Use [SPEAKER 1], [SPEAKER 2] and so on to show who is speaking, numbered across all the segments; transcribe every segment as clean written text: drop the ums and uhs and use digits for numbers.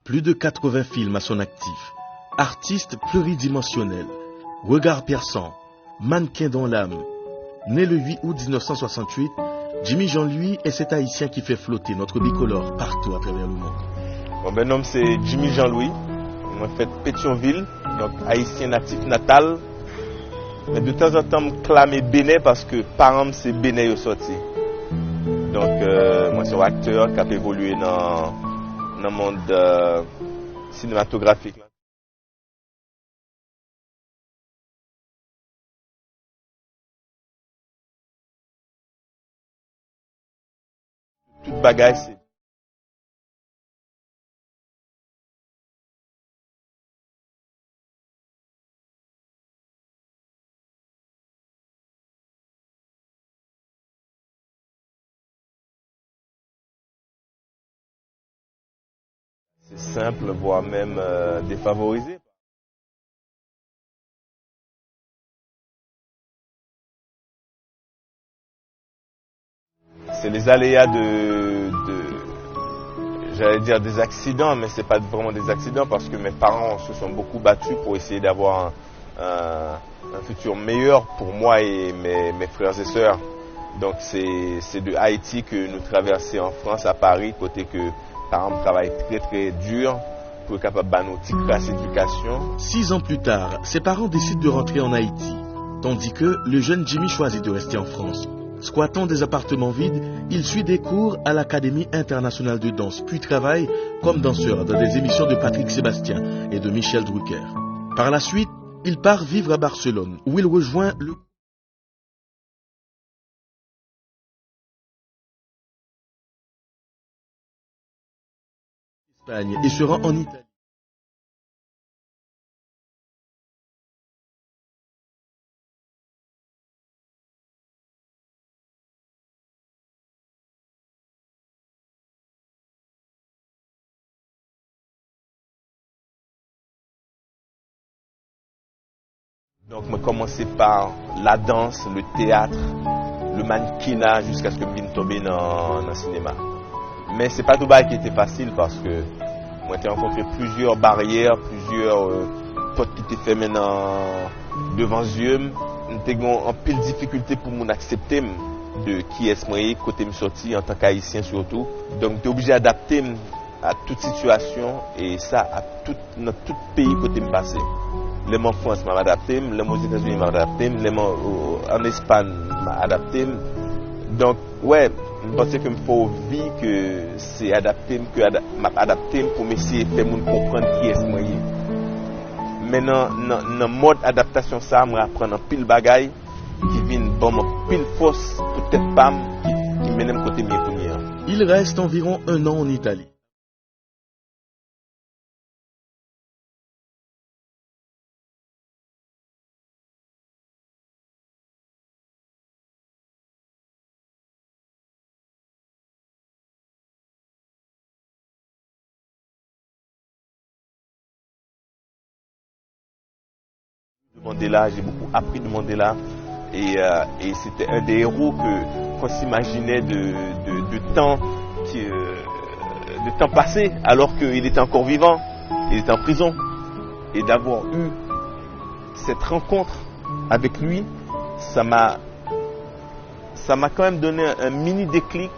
[SPEAKER 1] Plus de 80 films à son actif. Artiste pluridimensionnel. Regard perçant. Mannequin dans l'âme. Né le 8 août 1968, Jimmy Jean-Louis est cet haïtien qui fait flotter notre bicolore partout à travers le monde.
[SPEAKER 2] Mon nom c'est Jimmy Jean-Louis. Je suis de Pétionville, donc haïtien natif natal. Mais de temps en temps, je clame Bénin parce que parents c'est Bénin au sorti. Donc moi je suis un acteur qui a évolué dans le monde cinématographique. Toute bagaille c'est simple, voire même défavorisé. C'est les aléas j'allais dire des accidents, mais c'est pas vraiment des accidents parce que mes parents se sont beaucoup battus pour essayer d'avoir un futur meilleur pour moi et mes frères et sœurs. Donc c'est de Haïti que nous traversons en France, à Paris, côté que parents travaillent très très dur pour être capable de nous tirer classe éducation.
[SPEAKER 1] 6 ans plus tard, ses parents décident de rentrer en Haïti, tandis que le jeune Jimmy choisit de rester en France. Squattant des appartements vides, il suit des cours à l'Académie internationale de danse, puis travaille comme danseur dans des émissions de Patrick Sébastien et de Michel Drucker. Par la suite, il part vivre à Barcelone, où il rejoint le Espagne et se rend en Italie.
[SPEAKER 2] Donc je commençais par la danse, le théâtre, le mannequinat jusqu'à ce que je vienne tomber dans le cinéma. Mais c'est pas tout bas qui était facile parce que moi j'ai rencontré plusieurs barrières, plusieurs portes qui étaient fermées devant les yeux. J'étais en pile difficulté pour m'accepter de qui est-ce moi, côté me sorti en tant qu'haïtien surtout. Donc j'étais obligé d'adapter à toute situation et ça dans tout pays côté me passer. Les mots en France m'a adapté, les mots aux États-Unis m'a adapté, les mots en Espagne m'a adapté. Donc ouais, je pense que me faut vivre que c'est adapté, que m'a adapté pour m'essayer de faire comprendre qui est moi. Maintenant dans mode adaptation ça me apprendre pile bagaille qui viennent bon pile force peut-être pas qui mène côté mieux première.
[SPEAKER 1] Il reste environ 1 an en Italie.
[SPEAKER 2] Mandela, j'ai beaucoup appris de Mandela et c'était un des héros qu'on s'imaginait de temps passé alors qu'il était encore vivant, il était en prison et d'avoir eu cette rencontre avec lui, ça m'a quand même donné un mini déclic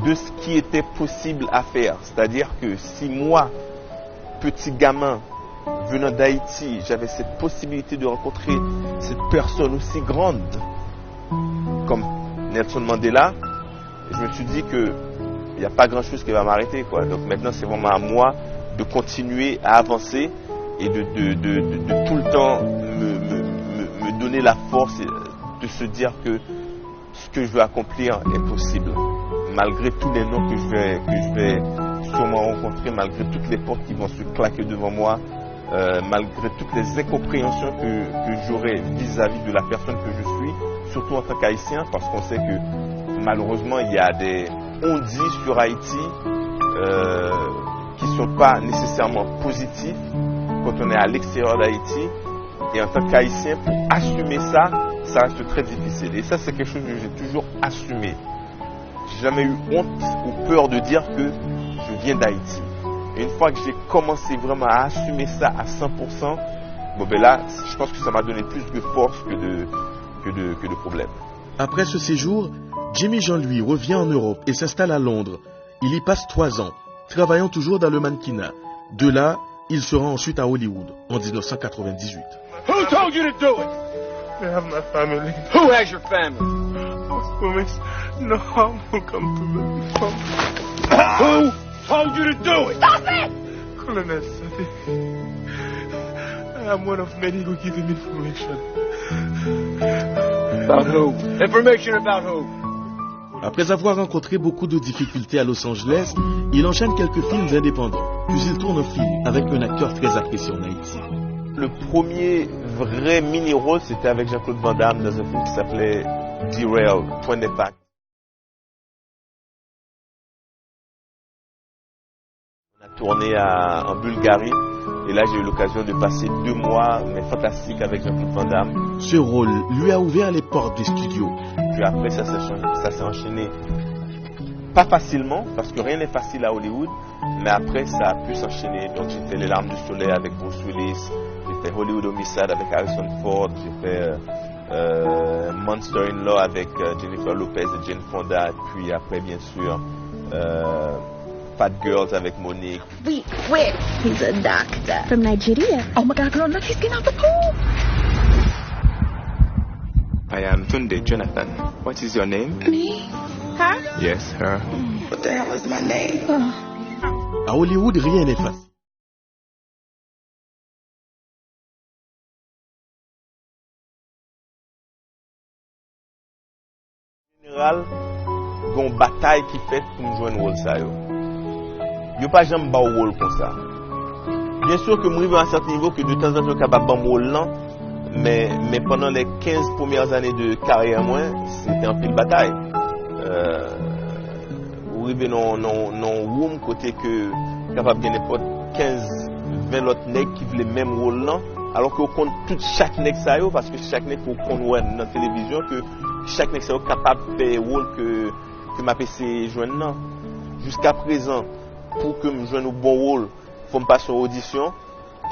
[SPEAKER 2] de ce qui était possible à faire. C'est-à-dire que si moi, petit gamin, venant d'Haïti, j'avais cette possibilité de rencontrer cette personne aussi grande comme Nelson Mandela, je me suis dit qu'il n'y a pas grand-chose qui va m'arrêter, quoi. Donc maintenant, c'est vraiment à moi de continuer à avancer et de tout le temps me donner la force de se dire que ce que je veux accomplir est possible. Malgré tous les noms que je vais sûrement rencontrer, malgré toutes les portes qui vont se claquer devant moi, malgré toutes les incompréhensions que j'aurai vis-à-vis de la personne que je suis, surtout en tant qu'haïtien, parce qu'on sait que malheureusement il y a des on-dit sur Haïti qui ne sont pas nécessairement positifs quand on est à l'extérieur d'Haïti. Et en tant qu'haïtien, pour assumer ça, ça reste très difficile. Et ça, c'est quelque chose que j'ai toujours assumé. J'ai jamais eu honte ou peur de dire que je viens d'Haïti. Et une fois que j'ai commencé vraiment à assumer ça à 100%, bon ben là, je pense que ça m'a donné plus de force que de problèmes.
[SPEAKER 1] Après ce séjour, Jimmy Jean-Louis revient en Europe et s'installe à Londres. Il y passe 3 ans, travaillant toujours dans le mannequinat. De là, il se rend ensuite à Hollywood en 1998.
[SPEAKER 3] Who told you to do it?
[SPEAKER 4] I have my family.
[SPEAKER 3] Who has your family?
[SPEAKER 4] Promise no harm will come to me.
[SPEAKER 3] Who told you to do it?
[SPEAKER 5] Stop it!
[SPEAKER 4] Colonel Sadi, I am one of many who give him information.
[SPEAKER 3] About who? Information about who?
[SPEAKER 1] Après avoir rencontré beaucoup de difficultés à Los Angeles, il enchaîne quelques films indépendants. Puis il tourne un film avec un acteur très apprécié en Haïti.
[SPEAKER 2] Le premier vrai mini-rôle, c'était avec Jean-Claude Van Damme dans un film qui s'appelait Derail, Point d'impact. On a tourné en Bulgarie et là j'ai eu l'occasion de passer 2 mois mais fantastiques avec Jean-Claude Van Damme.
[SPEAKER 1] Ce rôle lui a ouvert les portes des studios.
[SPEAKER 2] Puis après ça s'est enchaîné. Pas facilement, parce que rien n'est facile à Hollywood, mais après ça a pu s'enchaîner. Donc j'ai fait Les Larmes du Soleil avec Bruce Willis, j'ai fait Hollywood Homicide avec Harrison Ford, j'ai fait Monster in Law avec Jennifer Lopez et Jane Fonda, puis après bien sûr Fat Girls avec Monique.
[SPEAKER 5] Wait. He's a doctor. From Nigeria. Oh my God, girl, look, he's getting out the pool.
[SPEAKER 4] I am Tunde Jonathan. What is your name?
[SPEAKER 5] Me? Her?
[SPEAKER 4] Yes, her.
[SPEAKER 5] What the hell is my name?
[SPEAKER 1] À Hollywood, rien n'est facile.
[SPEAKER 2] En général, il y a une bataille qui fait pour nous jouer un rôle ça. Il n'y a pas jamais un rôle comme ça. Bien sûr que je arrive à un certain niveau que de temps en temps je suis capable de faire un rôle lent, mais pendant les 15 premières années de carrière, c'était un pile bataille. Vous arrivez dans un room côté que capable de n'importe 15, 20 autres nègres qui veulent le même rôle là, alors qu'on compte tout chaque nègre ça parce que chaque nègre faut qu'on voit dans la télévision que chaque nègre est capable de faire le rôle que ma PC joue là. Jusqu'à présent, pour que je joue un bon rôle, il faut me passer en audition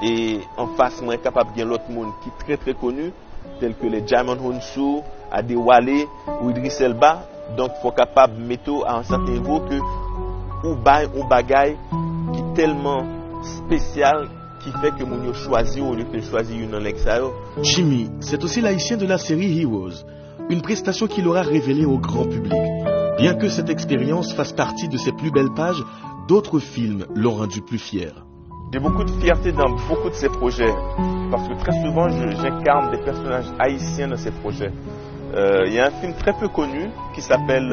[SPEAKER 2] et en face moi capable de l'autre monde qui est très très connu tel que les Djimon Hounsou, Adewale ou Idriss Elba. Donc il faut capable de mettre à un certain niveau que ou bagaille qui est tellement spécial qui fait que mon choisi au lieu que choisir une en
[SPEAKER 1] Jimmy, c'est aussi l'haïtien de la série Heroes, une prestation qu'il aura révélée au grand public. Bien que cette expérience fasse partie de ses plus belles pages, d'autres films l'ont rendu plus fier.
[SPEAKER 2] J'ai beaucoup de fierté dans beaucoup de ces projets parce que très souvent j'incarne des personnages haïtiens dans ces projets. Il y a un film très peu connu qui s'appelle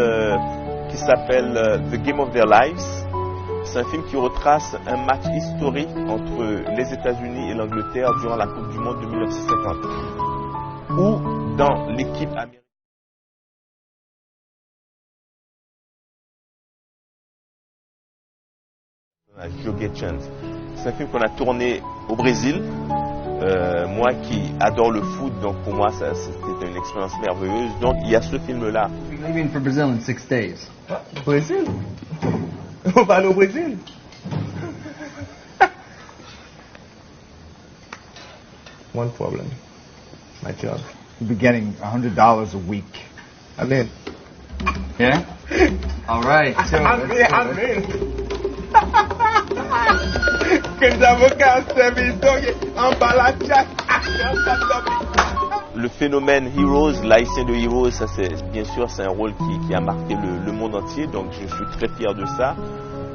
[SPEAKER 2] The Game of Their Lives. C'est un film qui retrace un match historique entre les États-Unis et l'Angleterre durant la Coupe du Monde de 1950, où dans l'équipe américaine. Joe Chance. C'est un film qu'on a tourné au Brésil. Moi qui adore le foot, donc pour moi c'était une expérience merveilleuse. Donc il y a ce film-là.
[SPEAKER 6] We're leaving for Brazil in 6 days.
[SPEAKER 2] Brésil? On va aller au Brésil? One problem. My job.
[SPEAKER 7] You'll be getting $100 a week.
[SPEAKER 2] I'm in.
[SPEAKER 6] Yeah? All right. So,
[SPEAKER 2] I'm in. Le phénomène Heroes, l'haïtien de Heroes, ça c'est bien sûr c'est un rôle qui a marqué le monde entier, donc je suis très fier de ça.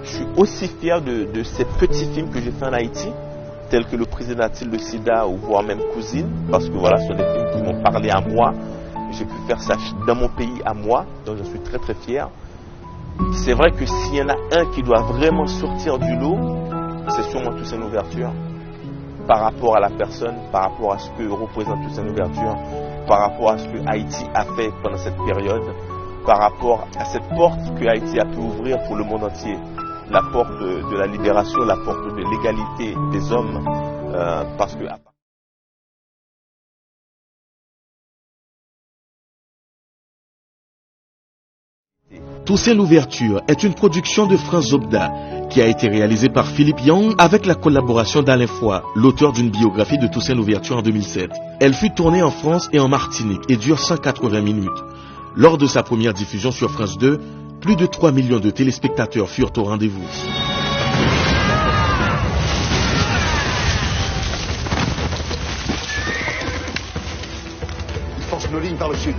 [SPEAKER 2] Je suis aussi fier de ces petits films que j'ai fait en Haïti, tels que Le Président a-t-il le sida ou voire même Cousine, parce que voilà, ce sont des films qui m'ont parlé à moi. J'ai pu faire ça dans mon pays à moi, donc je suis très très fier. C'est vrai que s'il y en a un qui doit vraiment sortir du lot, c'est sûrement Toussaint Louverture. Par rapport à la personne, par rapport à ce que représente Toussaint Louverture, par rapport à ce que Haïti a fait pendant cette période, par rapport à cette porte que Haïti a pu ouvrir pour le monde entier. La porte de la libération, la porte de l'égalité des hommes, parce que
[SPEAKER 1] Toussaint l'ouverture est une production de France Zobda qui a été réalisée par Philippe Young avec la collaboration d'Alain Foy, l'auteur d'une biographie de Toussaint l'ouverture en 2007. Elle fut tournée en France et en Martinique et dure 180 minutes. Lors de sa première diffusion sur France 2, plus de 3 millions de téléspectateurs furent au rendez-vous.
[SPEAKER 3] Il force nos lignes par le sud.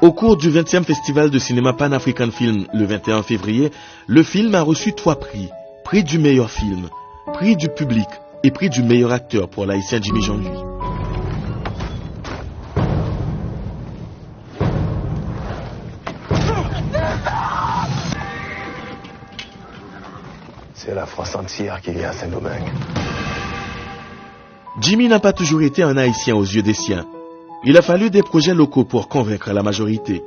[SPEAKER 1] Au cours du 20e Festival de cinéma Pan-African Film le 21 février, le film a reçu 3 prix. Prix du meilleur film, prix du public et prix du meilleur acteur pour l'haïtien Jimmy Jean-Louis.
[SPEAKER 3] C'est la France entière qui vient à Saint-Domingue.
[SPEAKER 1] Jimmy n'a pas toujours été un haïtien aux yeux des siens. Il a fallu des projets locaux pour convaincre la majorité.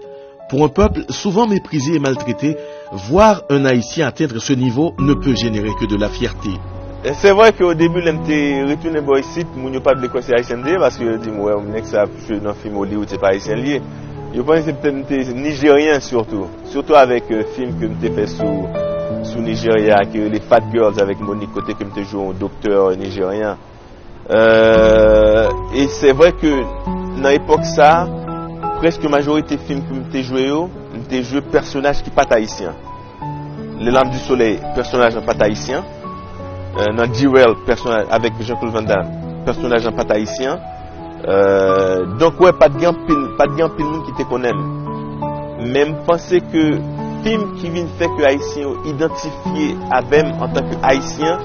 [SPEAKER 1] Pour un peuple souvent méprisé et maltraité, voir un haïtien atteindre ce niveau ne peut générer que de la fierté.
[SPEAKER 2] C'est vrai qu'au début, j'étais retourné ici, je n'ai pas de l'école haïtien parce que je dis, ouais, on est que ça joué dans un film Hollywood, c'est pas haïtien lié. Je pense que c'est peut-être nigérien surtout. Surtout avec le film que j'ai fait sous Nigeria, que les Fat Girls avec Monique Côté, que j'ai joué au docteur nigérien. Et c'est vrai que dans l'époque ça, presque la majorité des films que j'ai joué personnages qui pas haïtiens. Les Lames du Soleil, personnage en pas haïtien. Dans Jewel, personnage avec Jean-Claude Van Damme, personnage en pas haïtien. Donc ouais, pas de gain pile qui te connaît. Même penser que film qui vient faire que haïtien identifié avec en tant que haïtien,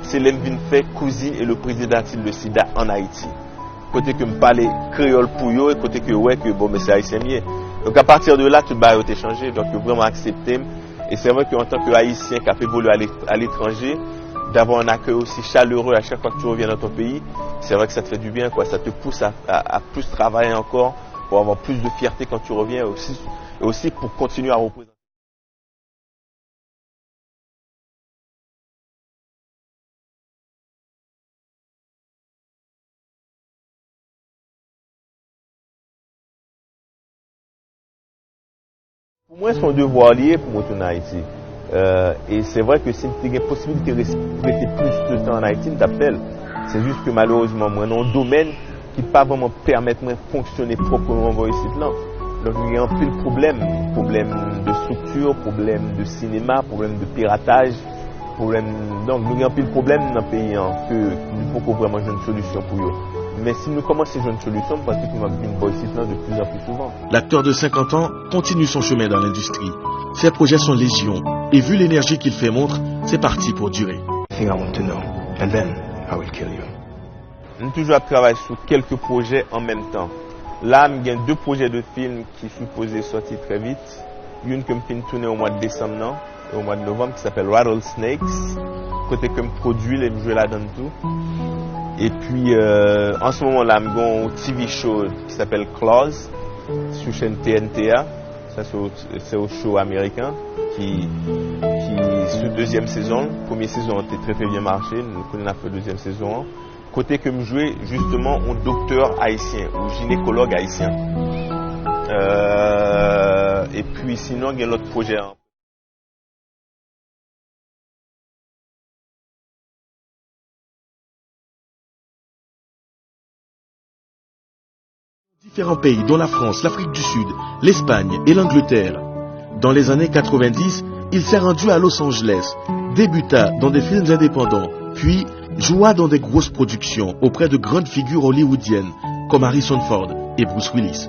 [SPEAKER 2] c'est l'aime vient faire cousine et le président de SIDA en Haïti. Côté que me parler créole pour eux, et côté que ouais que bon mais c'est haïtien mieux. Donc à partir de là tout va être changé, donc vraiment accepter. Et c'est vrai qu'en tant que haïtien qui a fait évoluer à l'étranger, d'avoir un accueil aussi chaleureux à chaque fois que tu reviens dans ton pays, c'est vrai que ça te fait du bien, quoi. Ça te pousse à plus travailler encore, pour avoir plus de fierté quand tu reviens et aussi pour continuer à représenter. Pour moi, c'est un devoir lié pour retourner en Haïti. Et c'est vrai que si tu as une possibilité de rester plus de temps en Haïti, t'appelles. C'est juste que malheureusement, moi, dans un domaine qui ne peut pas vraiment permettre de fonctionner proprement ici. Donc, il y a un peu de problème de structure, problème de cinéma, problème de piratage. Donc, il y a un peu de problème dans le pays qu'il faut vraiment jouer une solution pour eux. Mais si nous commençons à jouer une solution, parce que nous avons une ici de plus en plus souvent.
[SPEAKER 1] L'acteur de 50 ans continue son chemin dans l'industrie. Ses projets sont légion. Et vu l'énergie qu'il fait montre, c'est parti pour durer.
[SPEAKER 3] I want to know, and then I will kill you.
[SPEAKER 2] Nous toujours travaillé sur quelques projets en même temps. Là, il y a 2 projets de films qui sont supposés sortir très vite. Une que je tourner au mois de décembre et au mois de novembre qui s'appelle Rattlesnakes. Côté que je produis, je joue là-dedans tout. Et puis en ce moment là, j'ai un TV show qui s'appelle Claws sur chaîne TNTA. Ça c'est au show américain qui sur 2e saison. Première saison a été très bien marché. Nous connaissons la deuxième saison. Côté que je jouais justement un docteur haïtien ou gynécologue haïtien. Et puis sinon il y a l'autre projet.
[SPEAKER 1] Différents pays dont la France, l'Afrique du Sud, l'Espagne et l'Angleterre. Dans les années 90, il s'est rendu à Los Angeles, débuta dans des films indépendants, puis joua dans des grosses productions auprès de grandes figures hollywoodiennes comme Harrison Ford et Bruce Willis.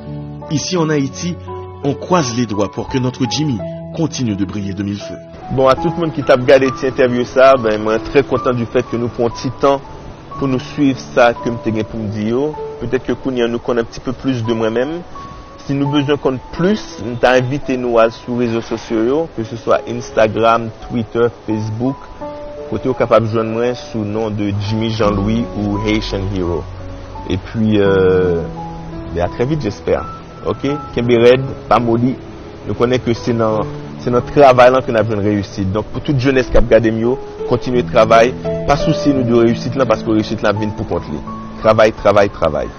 [SPEAKER 1] Ici en Haïti, on croise les doigts pour que notre Jimmy continue de briller de mille feux.
[SPEAKER 2] Bon, à tout le monde qui t'a regardé cette interview ça, moi très content du fait que nous prenons un petit temps pour nous suivre ça comme tu as pour me dire. Peut-être que Kounia nous connaît un petit peu plus de moi-même. Si nous besoin qu'on plus, nous t'invitons nous sur les réseaux sociaux, que ce soit Instagram, Twitter, Facebook. Côté au capable de joindre moi sous le nom de Jimmy Jean-Louis ou Haitian Hero. Et puis, à très vite j'espère. Ok? Kembe Red, pas maudit. Nous connaissons que c'est notre travail là que nous avons une réussite. Donc pour toute jeunesse qui a regardé mieux, continuez de travailler. Pas souci nous de réussite là parce que réussite là vient pour compter. Travail, travail, travail.